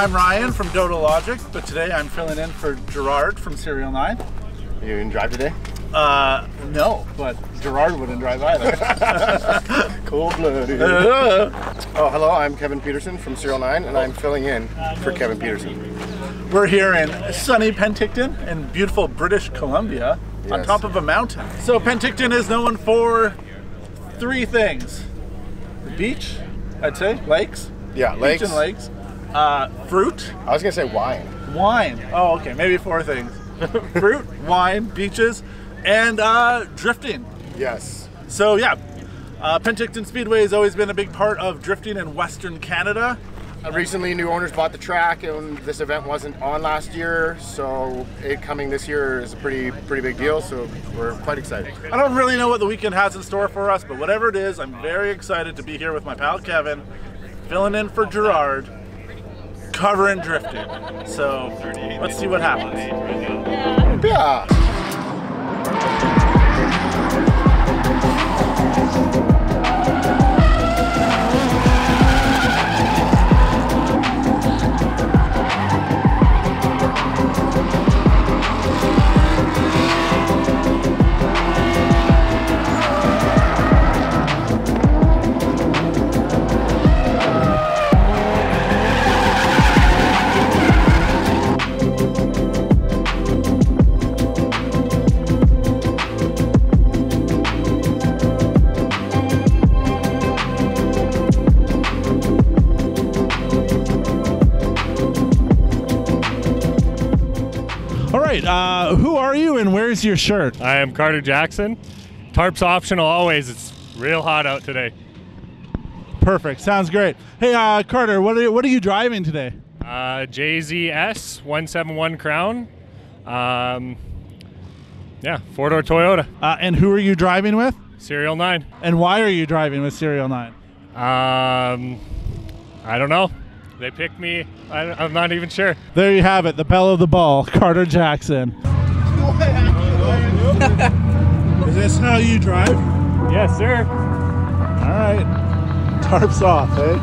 I'm Ryan from Dodo Logic, but today I'm filling in for Gerard from SerialNine. You didn't drive today? No, but Gerard wouldn't drive either. Cold-blooded. Oh, hello, I'm Kevin Petersen from SerialNine, and I'm filling in for Kevin Petersen. We're here in sunny Penticton in beautiful British Columbia, on Yes. top of a mountain. So Penticton is known for three things. The beach, I'd say, lakes. Yeah, Beach lakes. and lakes. Fruit. I was going to say wine. Wine. Oh, okay, maybe four things. Fruit, wine, beaches, and drifting. Yes. So yeah, Penticton Speedway has always been a big part of drifting in Western Canada. Recently, new owners bought the track, and this event wasn't on last year, so it coming this year is a pretty big deal, so we're quite excited. I don't really know what the weekend has in store for us, but whatever it is, I'm very excited to be here with my pal Kevin, filling in for Gerard, covering drifting. So let's see what happens. Yeah. Who are you and where's your shirt? I am Carter Jackson. Tarps optional always. It's real hot out today. Perfect. Sounds great. Hey, Carter, what are you driving today? JZS 171 Crown. Yeah, four-door Toyota. And who are you driving with? SerialNine. And why are you driving with SerialNine? I don't know. They picked me. I'm not even sure. There you have it, the belle of the ball, Carter Jackson. Is this how you drive? Yes, sir. All right. Tarps off, eh?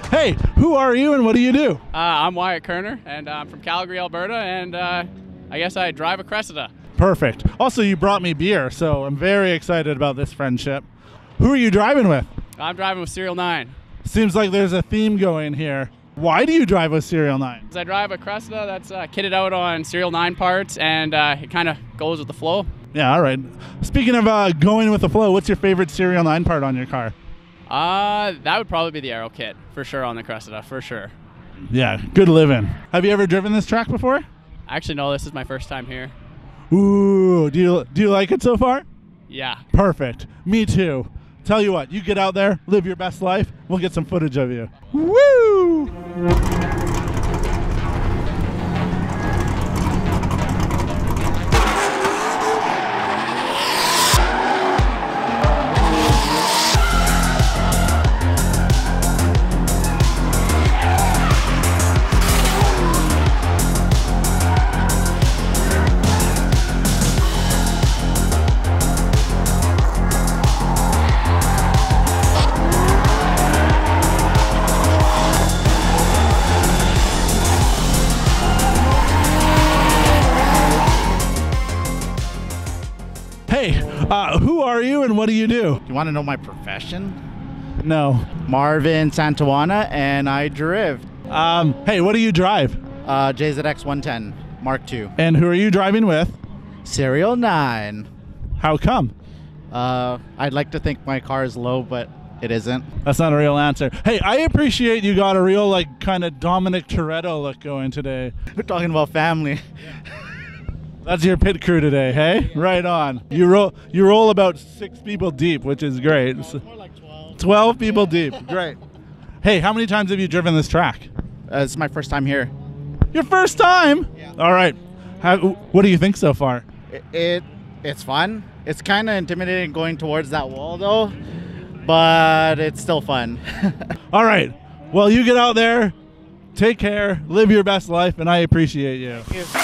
Hey, who are you and what do you do? I'm Wyatt Kerner, and I'm from Calgary, Alberta, and I guess I drive a Cressida. Perfect. Also, you brought me beer, so I'm very excited about this friendship. Who are you driving with? I'm driving with SerialNine. Seems like there's a theme going here. Why do you drive with SerialNine? I drive a Cressida that's kitted out on SerialNine parts, and it kind of goes with the flow. Yeah, all right. Speaking of going with the flow, what's your favorite SerialNine part on your car? That would probably be the aero kit, for sure, on the Cressida, for sure. Yeah, good living. Have you ever driven this track before? Actually, no, this is my first time here. Ooh, do you like it so far? Yeah. Perfect. Me too. Tell you what, you get out there, live your best life, we'll get some footage of you. Woo! Who are you and what do you do? You want to know my profession? No. Marvin Santa Juana, and I drift. Hey, what do you drive? JZX 110 Mark II. And who are you driving with? SerialNine. How come? I'd like to think my car is low, but it isn't. That's not a real answer. Hey, I appreciate you got a real, like, kind of Dominic Toretto look going today. We're talking about family. That's your pit crew today, hey? Right on. You roll about 6 people deep, which is great. More like 12. 12 people deep. Great. Hey, how many times have you driven this track? It's my first time here. Your first time? Yeah. All right. What do you think so far? It's fun. It's kind of intimidating going towards that wall, though, but it's still fun. All right. Well, you get out there, take care, live your best life, and I appreciate you. Thank you.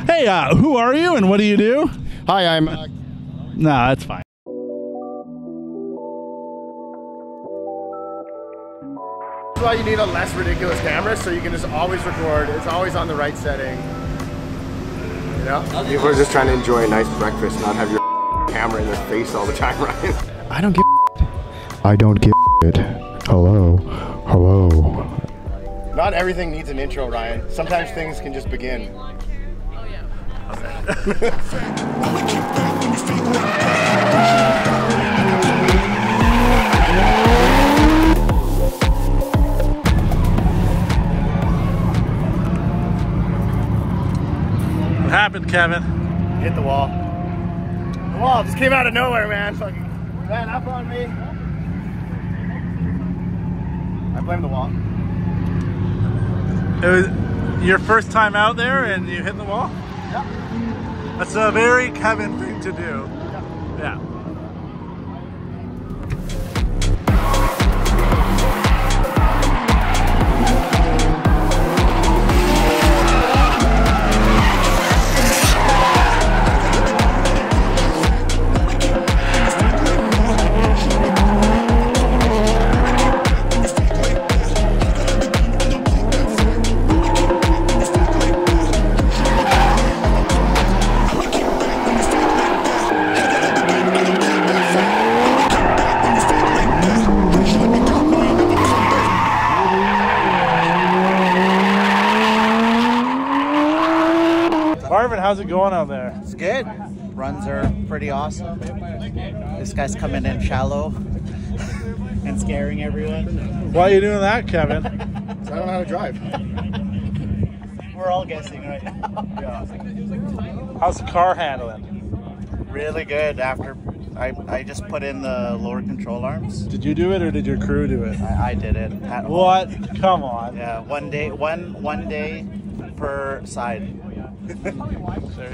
Hey, who are you and what do you do? Hi, I'm. No, that's fine. That's why you need a less ridiculous camera, so you can just always record. It's always on the right setting. You know? People are just trying to enjoy a nice breakfast, not have your camera in their face all the time, Ryan. I don't give I don't give it. Hello. Hello. Not everything needs an intro, Ryan. Sometimes things can just begin. What happened, Kevin? Hit the wall. The wall just came out of nowhere, man. Fucking ran up on me. I blame the wall. It was your first time out there and you hit the wall? Yeah. That's a very Kevin thing to do. Yeah. Marvin, how's it going out there? It's good. Runs are pretty awesome. This guy's coming in shallow and scaring everyone. Why are you doing that, Kevin? I don't know how to drive. We're all guessing right now. Yeah. How's the car handling? Really good. After I just put in the lower control arms. Did you do it or did your crew do it? I did it at home. What? Come on. Yeah, one day per side.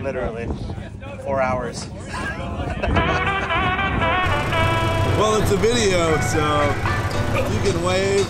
Literally 4 hours. Well, it's a video, so you can wave.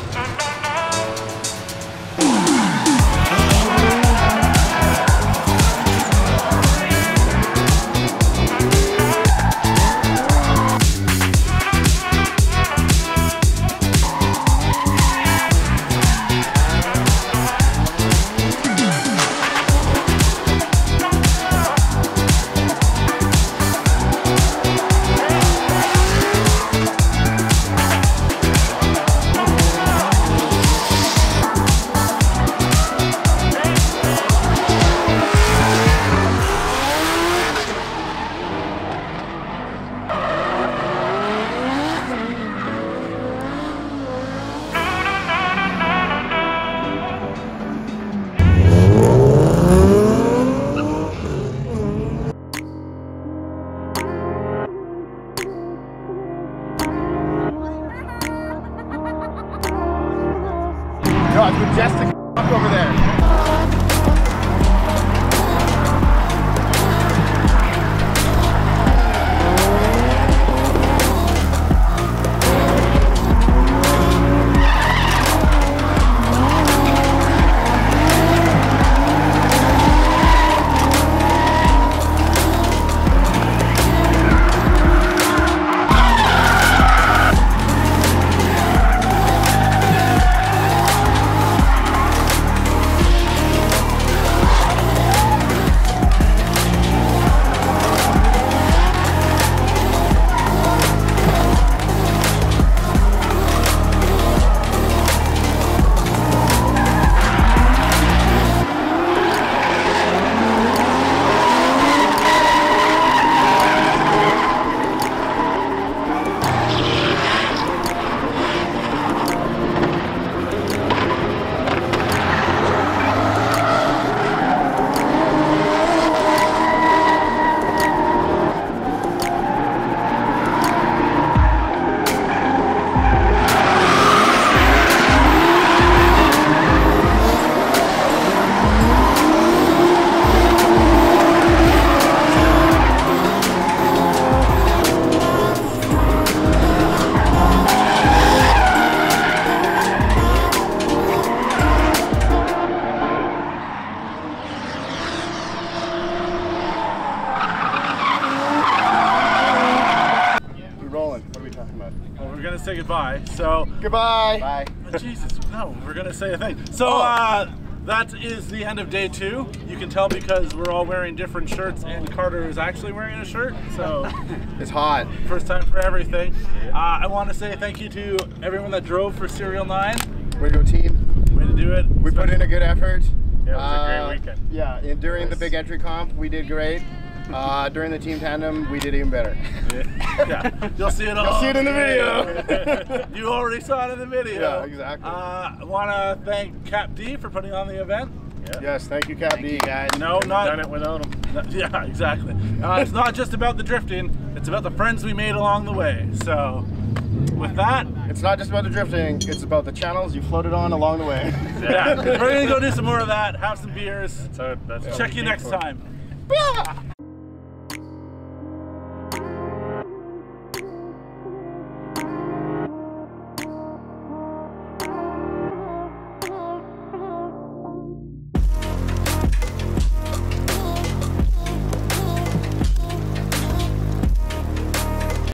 say goodbye. So goodbye. Bye. Oh, Jesus, no, we're gonna say a thing. So that is the end of day 2. You can tell because we're all wearing different shirts, and Carter is actually wearing a shirt. So it's hot. First time for everything. I want to say thank you to everyone that drove for SerialNine. Way to go, team. Way to do it. We put in a good effort. Yeah, it was a great weekend. Yeah, and during the big entry comp, we did great. During the team tandem, we did even better. Yeah, you'll see it all. You'll see it in the video. You already saw it in the video. Yeah, exactly. I want to thank Cap D for putting on the event. Yeah. Yes, thank you, Cap D. guys. No, not done it without him. Yeah, exactly. It's not just about the drifting; it's about the friends we made along the way. So, with that, it's not just about the drifting; it's about the channels you floated on along the way. Yeah, we're gonna go do some more of that. Have some beers. That's Check you next time.